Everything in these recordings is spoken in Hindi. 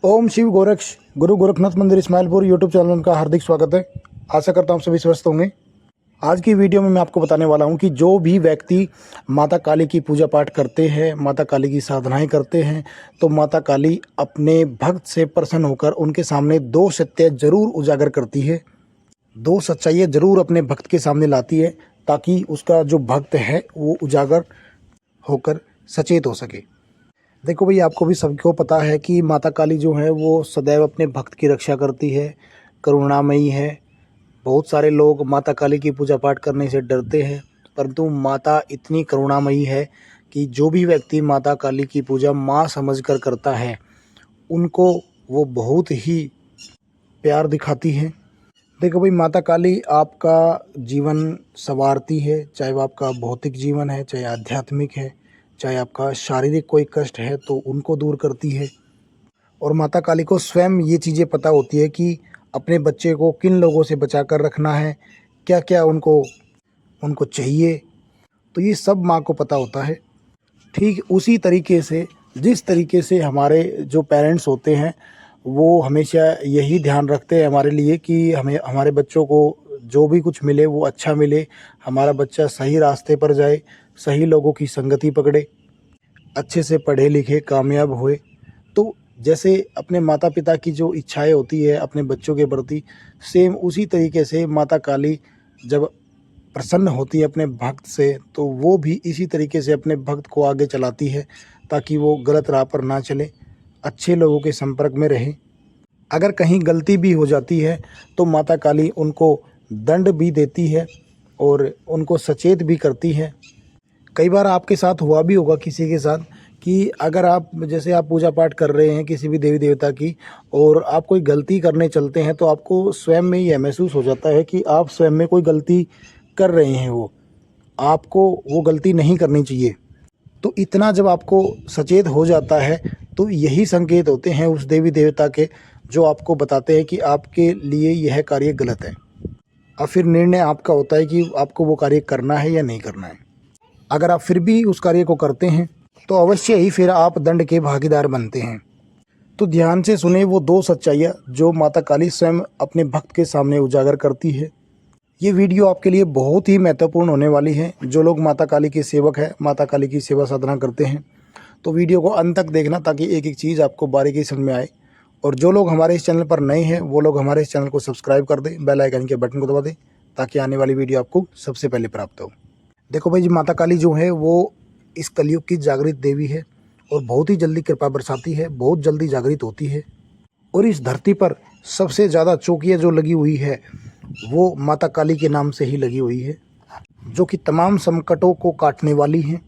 ओम शिव गोरक्ष गुरु गोरखनाथ मंदिर इस्माइलपुर यूट्यूब चैनल में उनका हार्दिक स्वागत है। आशा करता हूँ सभी स्वस्थ होंगे। आज की वीडियो में मैं आपको बताने वाला हूँ कि जो भी व्यक्ति माता काली की पूजा पाठ करते हैं, माता काली की साधनाएं करते हैं, तो माता काली अपने भक्त से प्रसन्न होकर उनके सामने दो सत्य जरूर उजागर करती है, दो सच्चाइयाँ जरूर अपने भक्त के सामने लाती है, ताकि उसका जो भक्त है वो उजागर होकर सचेत हो सके। देखो भाई, आपको भी सबको पता है कि माता काली जो है वो सदैव अपने भक्त की रक्षा करती है, करुणामयी है। बहुत सारे लोग माता काली की पूजा पाठ करने से डरते हैं, परंतु माता इतनी करुणामयी है कि जो भी व्यक्ति माता काली की पूजा माँ समझकर करता है, उनको वो बहुत ही प्यार दिखाती है। देखो भाई, माता काली आपका जीवन संवारती है, चाहे वो आपका भौतिक जीवन है, चाहे आध्यात्मिक है, चाहे आपका शारीरिक कोई कष्ट है तो उनको दूर करती है। और माता काली को स्वयं ये चीज़ें पता होती है कि अपने बच्चे को किन लोगों से बचा कर रखना है, क्या क्या उनको उनको चाहिए, तो ये सब माँ को पता होता है। ठीक उसी तरीके से जिस तरीके से हमारे जो पेरेंट्स होते हैं वो हमेशा यही ध्यान रखते हैं हमारे लिए कि हमें हमारे बच्चों को जो भी कुछ मिले वो अच्छा मिले, हमारा बच्चा सही रास्ते पर जाए, सही लोगों की संगति पकड़े, अच्छे से पढ़े लिखे कामयाब हुए। तो जैसे अपने माता पिता की जो इच्छाएं होती है अपने बच्चों के प्रति, सेम उसी तरीके से माता काली जब प्रसन्न होती है अपने भक्त से, तो वो भी इसी तरीके से अपने भक्त को आगे चलाती है, ताकि वो गलत राह पर ना चले, अच्छे लोगों के संपर्क में रहे। अगर कहीं गलती भी हो जाती है तो माता काली उनको दंड भी देती है और उनको सचेत भी करती है। कई बार आपके साथ हुआ भी होगा किसी के साथ कि अगर आप जैसे आप पूजा पाठ कर रहे हैं किसी भी देवी देवता की और आप कोई गलती करने चलते हैं, तो आपको स्वयं में यह महसूस हो जाता है कि आप स्वयं में कोई गलती कर रहे हैं, वो आपको वो गलती नहीं करनी चाहिए। तो इतना जब आपको सचेत हो जाता है तो यही संकेत होते हैं उस देवी देवता के, जो आपको बताते हैं कि आपके लिए यह कार्य गलत है। अब फिर निर्णय आपका होता है कि आपको वो कार्य करना है या नहीं करना है। अगर आप फिर भी उस कार्य को करते हैं तो अवश्य ही फिर आप दंड के भागीदार बनते हैं। तो ध्यान से सुने वो दो सच्चाइयाँ जो माता काली स्वयं अपने भक्त के सामने उजागर करती है। ये वीडियो आपके लिए बहुत ही महत्वपूर्ण होने वाली है। जो लोग माता काली के सेवक हैं, माता काली की सेवा साधना करते हैं, तो वीडियो को अंत तक देखना, ताकि एक एक चीज़ आपको बारीकी समझ में आए। और जो लोग हमारे इस चैनल पर नए हैं वो लोग हमारे इस चैनल को सब्सक्राइब कर दें, बेल आइकन के बटन को दबा दें, ताकि आने वाली वीडियो आपको सबसे पहले प्राप्त हो। देखो भाई जी, माता काली जो है वो इस कलयुग की जागृत देवी है और बहुत ही जल्दी कृपा बरसाती है, बहुत जल्दी जागृत होती है। और इस धरती पर सबसे ज़्यादा चौकियाँ जो लगी हुई है वो माता काली के नाम से ही लगी हुई है, जो कि तमाम संकटों को काटने वाली हैं।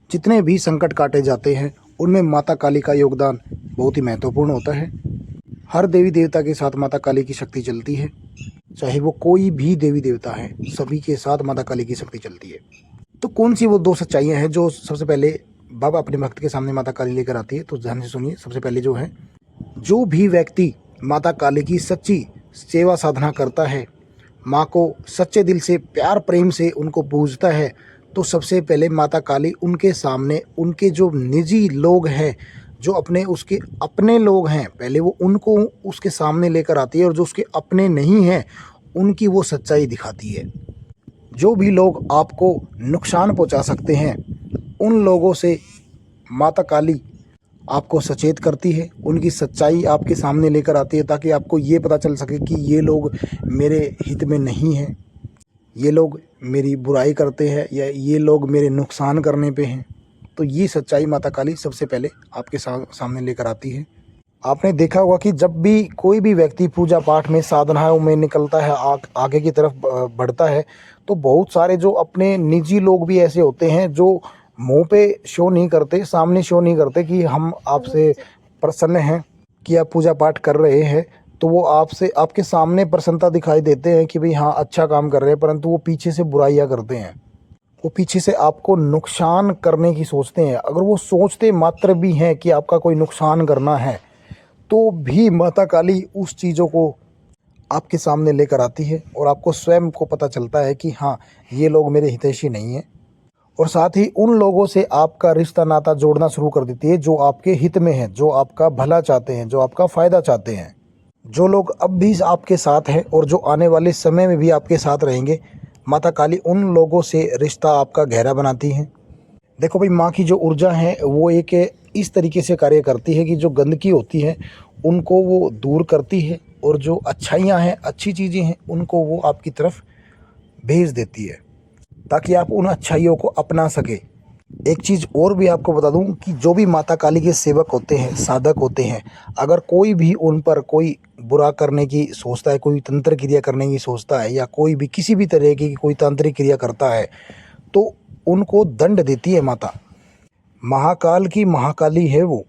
जितने भी संकट काटे जाते हैं उनमें माता काली का योगदान बहुत ही महत्वपूर्ण होता है। हर देवी देवता के साथ माता काली की शक्ति चलती है, चाहे वो कोई भी देवी देवता है, सभी के साथ माता काली की शक्ति चलती है। तो कौन सी वो दो सच्चाइयाँ हैं जो सबसे पहले बाबा अपने भक्त के सामने माता काली लेकर आती है? तो ध्यान से सुनिए। सबसे पहले जो है, जो भी व्यक्ति माता काली की सच्ची सेवा साधना करता है, माँ को सच्चे दिल से प्यार प्रेम से उनको पूजता है, तो सबसे पहले माता काली उनके सामने उनके जो निजी लोग हैं, जो उसके अपने लोग हैं, पहले वो उनको उसके सामने लेकर आती है, और जो उसके अपने नहीं हैं उनकी वो सच्चाई दिखाती है। जो भी लोग आपको नुकसान पहुंचा सकते हैं उन लोगों से माता काली आपको सचेत करती है, उनकी सच्चाई आपके सामने लेकर आती है, ताकि आपको ये पता चल सके कि ये लोग मेरे हित में नहीं हैं, ये लोग मेरी बुराई करते हैं, या ये लोग मेरे नुकसान करने पे हैं। तो ये सच्चाई माता काली सबसे पहले आपके सामने लेकर आती है। आपने देखा होगा कि जब भी कोई भी व्यक्ति पूजा पाठ में साधनाओं में निकलता है, आगे की तरफ बढ़ता है, तो बहुत सारे जो अपने निजी लोग भी ऐसे होते हैं जो मुंह पे शो नहीं करते, सामने शो नहीं करते कि हम आपसे प्रसन्न हैं, कि आप पूजा पाठ कर रहे हैं। तो वो आपसे आपके सामने प्रसन्नता दिखाई देते हैं कि भाई हाँ अच्छा काम कर रहे हैं, परंतु वो पीछे से बुराइयां करते हैं, वो पीछे से आपको नुकसान करने की सोचते हैं। अगर वो सोचते मात्र भी हैं कि आपका कोई नुकसान करना है, तो भी माता काली उस चीज़ों को आपके सामने लेकर आती है, और आपको स्वयं को पता चलता है कि हाँ ये लोग मेरे हितैषी नहीं हैं। और साथ ही उन लोगों से आपका रिश्ता नाता जोड़ना शुरू कर देती है जो आपके हित में है, जो आपका भला चाहते हैं, जो आपका फ़ायदा चाहते हैं। जो लोग अब भी आपके साथ हैं और जो आने वाले समय में भी आपके साथ रहेंगे, माता काली उन लोगों से रिश्ता आपका गहरा बनाती है। देखो भाई, माँ की जो ऊर्जा है वो एक इस तरीके से कार्य करती है कि जो गंदगी होती है उनको वो दूर करती है, और जो अच्छाइयाँ हैं, अच्छी चीज़ें हैं, उनको वो आपकी तरफ भेज देती है ताकि आप उन अच्छाइयों को अपना सके। एक चीज़ और भी आपको बता दूं कि जो भी माता काली के सेवक होते हैं, साधक होते हैं, अगर कोई भी उन पर कोई बुरा करने की सोचता है, कोई तंत्र क्रिया करने की सोचता है, या कोई भी किसी भी तरह की कोई तांत्रिक क्रिया करता है, तो उनको दंड देती है माता। महाकाल की महाकाली है वो,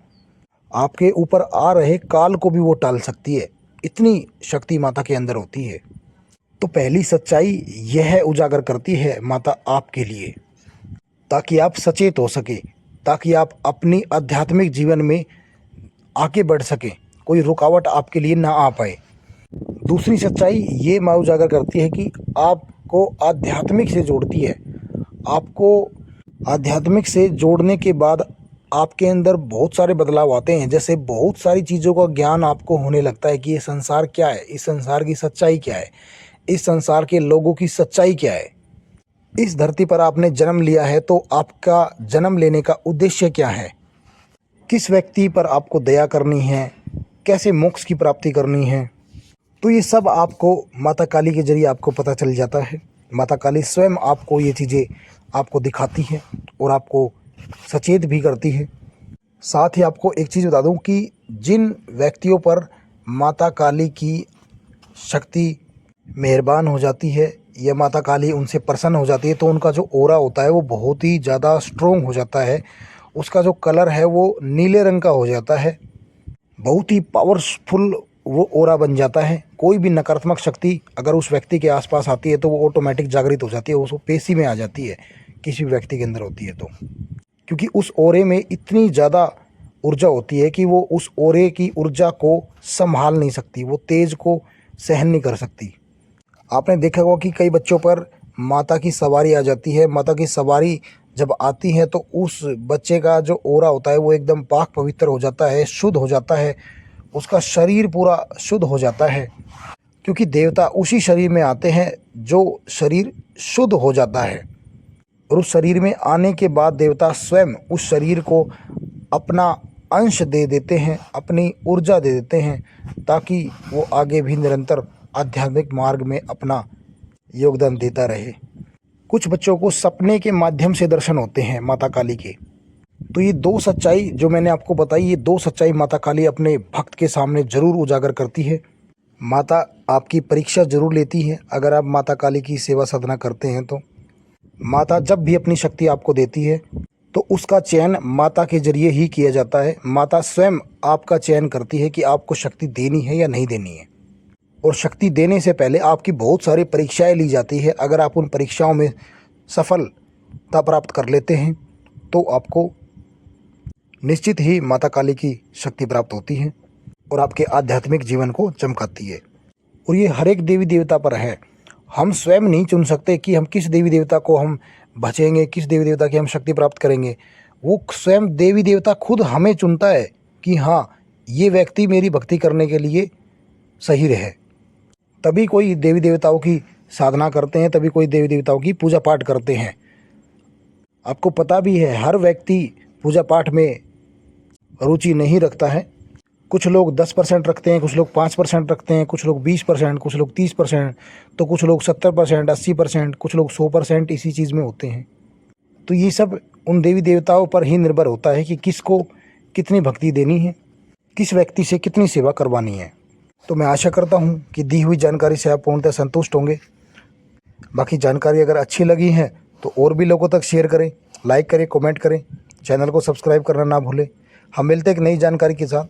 आपके ऊपर आ रहे काल को भी वो टाल सकती है, इतनी शक्ति माता के अंदर होती है। तो पहली सच्चाई यह उजागर करती है माता आपके लिए, ताकि आप सचेत हो सके, ताकि आप अपनी आध्यात्मिक जीवन में आगे बढ़ सकें, कोई रुकावट आपके लिए ना आ पाए। दूसरी सच्चाई ये माँ उजागर करती है कि आपको आध्यात्मिक से जोड़ती है। आपको आध्यात्मिक से जोड़ने के बाद आपके अंदर बहुत सारे बदलाव आते हैं। जैसे बहुत सारी चीज़ों का ज्ञान आपको होने लगता है कि ये संसार क्या है, इस संसार की सच्चाई क्या है, इस संसार के लोगों की सच्चाई क्या है। इस धरती पर आपने जन्म लिया है तो आपका जन्म लेने का उद्देश्य क्या है, किस व्यक्ति पर आपको दया करनी है, कैसे मोक्ष की प्राप्ति करनी है। तो ये सब आपको माता काली के जरिए आपको पता चल जाता है। माता काली स्वयं आपको ये चीज़ें आपको दिखाती है और आपको सचेत भी करती है। साथ ही आपको एक चीज़ बता दूं कि जिन व्यक्तियों पर माता काली की शक्ति मेहरबान हो जाती है या माता काली उनसे प्रसन्न हो जाती है, तो उनका जो ऑरा होता है वो बहुत ही ज़्यादा स्ट्रोंग हो जाता है। उसका जो कलर है वो नीले रंग का हो जाता है, बहुत ही पावरफुल वो ऑरा बन जाता है। कोई भी नकारात्मक शक्ति अगर उस व्यक्ति के आसपास आती है तो वो ऑटोमेटिक जागृत हो जाती है, उसको पेशी में आ जाती है, किसी भी व्यक्ति के अंदर होती है तो। क्योंकि उस ऑरे में इतनी ज़्यादा ऊर्जा होती है कि वो उस ऑरे की ऊर्जा को संभाल नहीं सकती, वो तेज को सहन नहीं कर सकती। आपने देखा होगा कि कई बच्चों पर माता की सवारी आ जाती है। माता की सवारी जब आती है तो उस बच्चे का जो ऑरा होता है वो एकदम पाक पवित्र हो जाता है, शुद्ध हो जाता है, उसका शरीर पूरा शुद्ध हो जाता है। क्योंकि देवता उसी शरीर में आते हैं जो शरीर शुद्ध हो जाता है, और उस शरीर में आने के बाद देवता स्वयं उस शरीर को अपना अंश दे देते हैं, अपनी ऊर्जा दे देते हैं, ताकि वो आगे भी निरंतर आध्यात्मिक मार्ग में अपना योगदान देता रहे। कुछ बच्चों को सपने के माध्यम से दर्शन होते हैं माता काली के। तो ये दो सच्चाई जो मैंने आपको बताई, ये दो सच्चाई माता काली अपने भक्त के सामने ज़रूर उजागर करती है। माता आपकी परीक्षा ज़रूर लेती है अगर आप माता काली की सेवा साधना करते हैं तो। माता जब भी अपनी शक्ति आपको देती है तो उसका चयन माता के जरिए ही किया जाता है। माता स्वयं आपका चयन करती है कि आपको शक्ति देनी है या नहीं देनी है, और शक्ति देने से पहले आपकी बहुत सारी परीक्षाएं ली जाती है। अगर आप उन परीक्षाओं में सफलता प्राप्त कर लेते हैं तो आपको निश्चित ही माता काली की शक्ति प्राप्त होती है और आपके आध्यात्मिक जीवन को चमकाती है। और ये हर एक देवी देवता पर है। हम स्वयं नहीं चुन सकते कि हम किस देवी देवता को हम भजेंगे, किस देवी देवता की हम शक्ति प्राप्त करेंगे। वो स्वयं देवी देवता खुद हमें चुनता है कि हाँ, ये व्यक्ति मेरी भक्ति करने के लिए सही रहे। तभी कोई देवी देवताओं की साधना करते हैं, तभी कोई देवी देवताओं की पूजा पाठ करते हैं। आपको पता भी है हर व्यक्ति पूजा पाठ में रुचि नहीं रखता है। कुछ लोग 10% रखते हैं, कुछ लोग 5% रखते हैं, कुछ लोग 20%, कुछ लोग 30%, तो कुछ लोग 70%, 80%, कुछ लोग 100% इसी चीज़ में होते हैं। तो ये सब उन देवी देवताओं पर ही निर्भर होता है कि किसको कितनी भक्ति देनी है, किस व्यक्ति से कितनी सेवा करवानी है। तो मैं आशा करता हूँ कि दी हुई जानकारी से आप पूर्णतः संतुष्ट होंगे। बाकी जानकारी अगर अच्छी लगी है तो और भी लोगों तक शेयर करें, लाइक करें, कमेंट करें, चैनल को सब्सक्राइब करना ना भूलें। हम मिलते हैं एक नई जानकारी के साथ।